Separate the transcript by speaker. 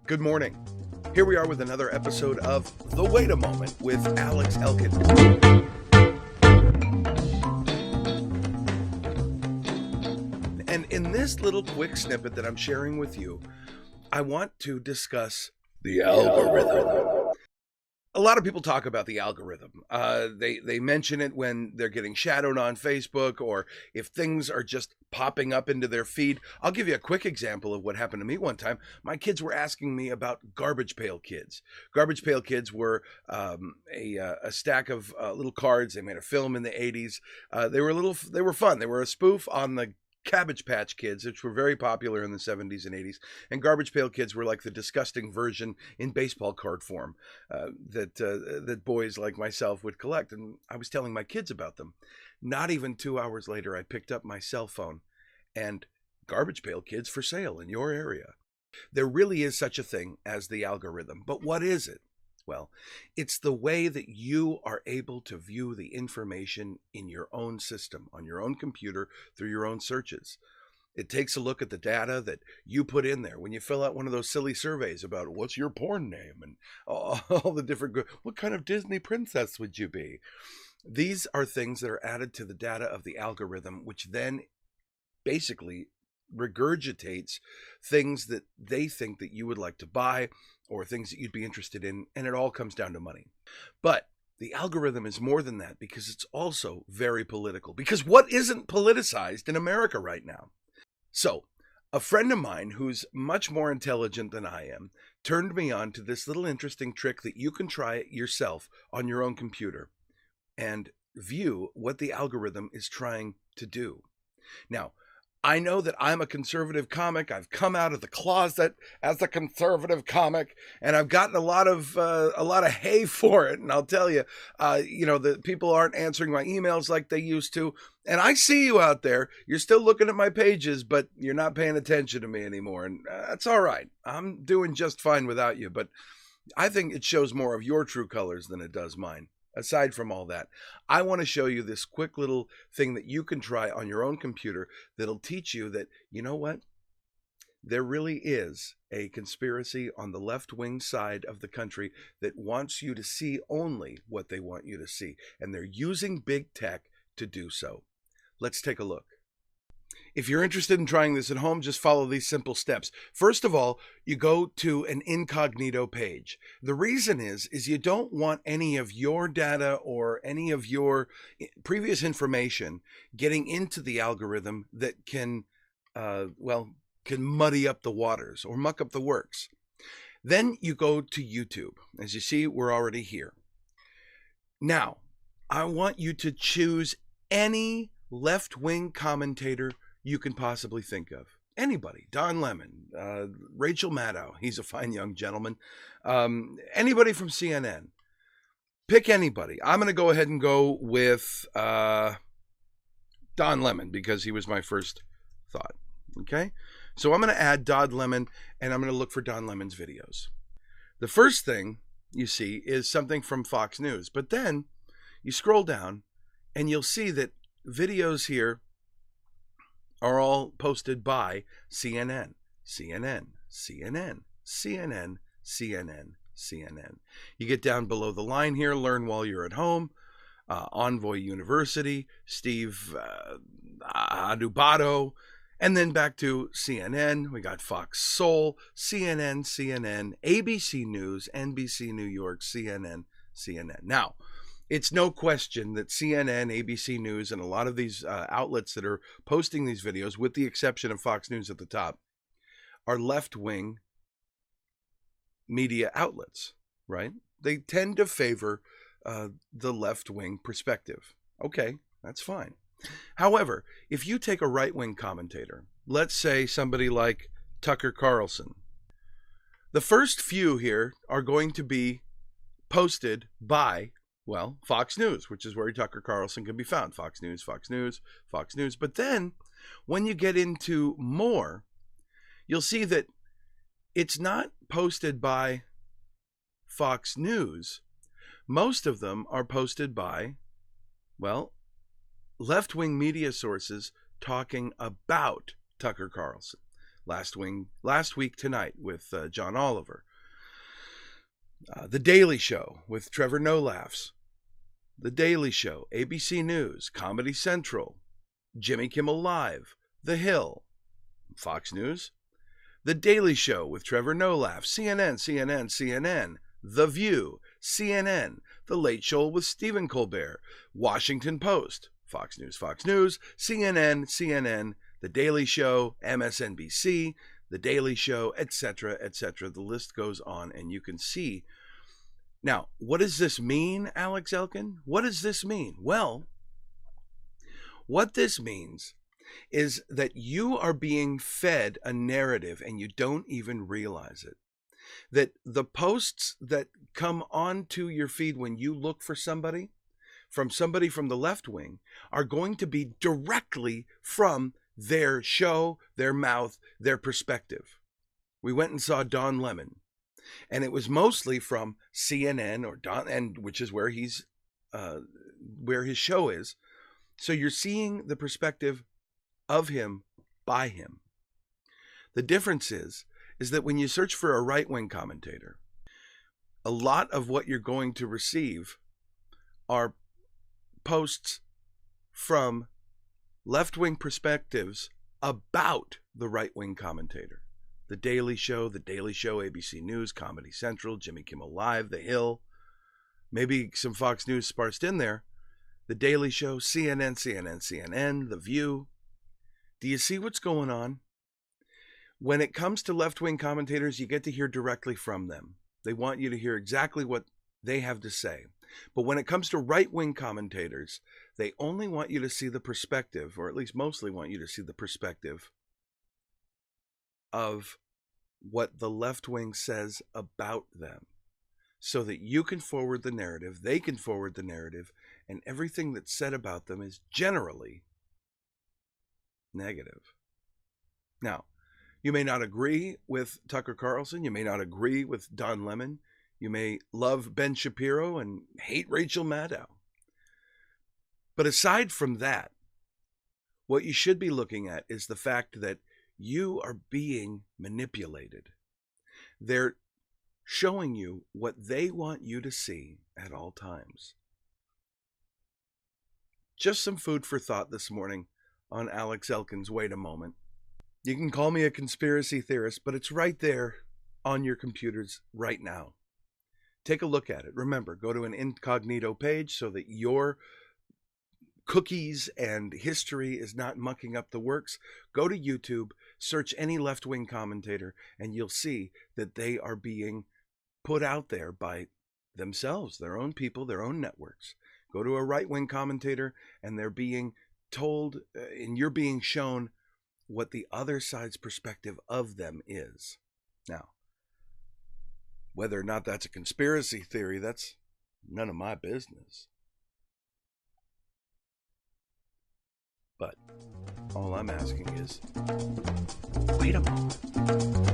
Speaker 1: Good morning. Here we are with another episode of The WAYTA Moment with Alex Elkin. And in this little quick snippet that I'm sharing with you, I want to discuss the algorithm. A lot of people talk about the algorithm. They mention it when they're getting shadowed on Facebook or if things are just popping up into their feed. I'll give you a quick example of what happened to me one time. My kids were asking me about Garbage Pail Kids. Garbage Pail Kids were a stack of little cards. They made a film in the 80s. They were fun. They were a spoof on the Cabbage Patch Kids, which were very popular in the 70s and 80s, and Garbage Pail Kids were like the disgusting version in baseball card form that boys like myself would collect. And I was telling my kids about them. Not even 2 hours later, I picked up my cell phone and Garbage Pail Kids for sale in your area. There really is such a thing as the algorithm, but what is it? Well, it's the way that you are able to view the information in your own system, on your own computer, through your own searches. It takes a look at the data that you put in there when you fill out one of those silly surveys about what's your porn name and all the different, what kind of Disney princess would you be? These are things that are added to the data of the algorithm, which then basically regurgitates things that they think that you would like to buy or things that you'd be interested in, and it all comes down to money. But the algorithm is more than that because it's also very political. Because what isn't politicized in America right now? So, a friend of mine who's much more intelligent than I am turned me on to this little interesting trick that you can try yourself on your own computer and view what the algorithm is trying to do. Now, I know that I'm a conservative comic. I've come out of the closet as a conservative comic, and I've gotten a lot of hay for it. And I'll tell you, the people aren't answering my emails like they used to. And I see you out there. You're still looking at my pages, but you're not paying attention to me anymore. And that's all right. I'm doing just fine without you. But I think it shows more of your true colors than it does mine. Aside from all that, I want to show you this quick little thing that you can try on your own computer that'll teach you that, you know what? There really is a conspiracy on the left-wing side of the country that wants you to see only what they want you to see. And they're using big tech to do so. Let's take a look. If you're interested in trying this at home, just follow these simple steps. First of all, you go to an incognito page. The reason is you don't want any of your data or any of your previous information getting into the algorithm that can muddy up the waters or muck up the works. Then you go to YouTube. As you see, we're already here. Now, I want you to choose any left-wing commentator you can possibly think of. Anybody. Don Lemon, Rachel Maddow, he's a fine young gentleman. Anybody from CNN. Pick anybody. I'm going to go ahead and go with Don Lemon because he was my first thought. Okay? So I'm going to add Don Lemon, and I'm going to look for Don Lemon's videos. The first thing you see is something from Fox News. But then you scroll down, and you'll see that videos here are all posted by CNN, CNN, CNN, CNN, CNN, CNN. You get down below the line here, learn while you're at home, Envoy University, Steve Adubato, and then back to CNN. We got Fox Soul, CNN, CNN, ABC News, NBC New York, CNN, CNN. Now, it's no question that CNN, ABC News, and a lot of these outlets that are posting these videos, with the exception of Fox News at the top, are left-wing media outlets, right? They tend to favor the left-wing perspective. Okay, that's fine. However, if you take a right-wing commentator, let's say somebody like Tucker Carlson, the first few here are going to be posted by Fox News, which is where Tucker Carlson can be found. Fox News, Fox News, Fox News. But then when you get into more, you'll see that it's not posted by Fox News. Most of them are posted by, left-wing media sources talking about Tucker Carlson. Last Week Tonight with John Oliver. The Daily Show with Trevor No Laughs. The Daily Show, ABC News, Comedy Central, Jimmy Kimmel Live, The Hill, Fox News. The Daily Show with Trevor No Laughs, CNN, The View, CNN, The Late Show with Stephen Colbert, Washington Post, Fox News, CNN, The Daily Show, MSNBC, The Daily Show, etc., etc. The list goes on, and you can see. Now, what does this mean, Alex Elkin? What does this mean? Well, what this means is that you are being fed a narrative and you don't even realize it. That the posts that come onto your feed when you look for somebody from the left wing are going to be directly from their show, their mouth, their perspective. We went and saw Don Lemon, and it was mostly from CNN which is where where his show is. So you're seeing the perspective of him by him. The difference is that when you search for a right-wing commentator, a lot of what you're going to receive are posts from left-wing perspectives about the right-wing commentator. The Daily Show, ABC News, Comedy Central, Jimmy Kimmel Live, The Hill, maybe some Fox News sparsed in there. The Daily Show, CNN, The View. Do you see what's going on? When it comes to left-wing commentators, you get to hear directly from them. They want you to hear exactly what they have to say. But when it comes to right-wing commentators, they only want you to see the perspective, or at least mostly want you to see the perspective of what the left wing says about them, so that you can forward the narrative, they can forward the narrative, and everything that's said about them is generally negative. Now, you may not agree with Tucker Carlson, you may not agree with Don Lemon, you may love Ben Shapiro and hate Rachel Maddow. But aside from that, what you should be looking at is the fact that you are being manipulated. They're showing you what they want you to see at all times. Just some food for thought this morning on Alex Elkin's Wait a Moment. You can call me a conspiracy theorist, but it's right there on your computers right now. Take a look at it. Remember, go to an incognito page so that your cookies and history is not mucking up the works. Go to YouTube, search any left-wing commentator, and you'll see that they are being put out there by themselves, their own people, their own networks. Go to a right-wing commentator, and they're being told, and you're being shown what the other side's perspective of them is. Now, whether or not that's a conspiracy theory, that's none of my business. But all I'm asking is, wait a moment.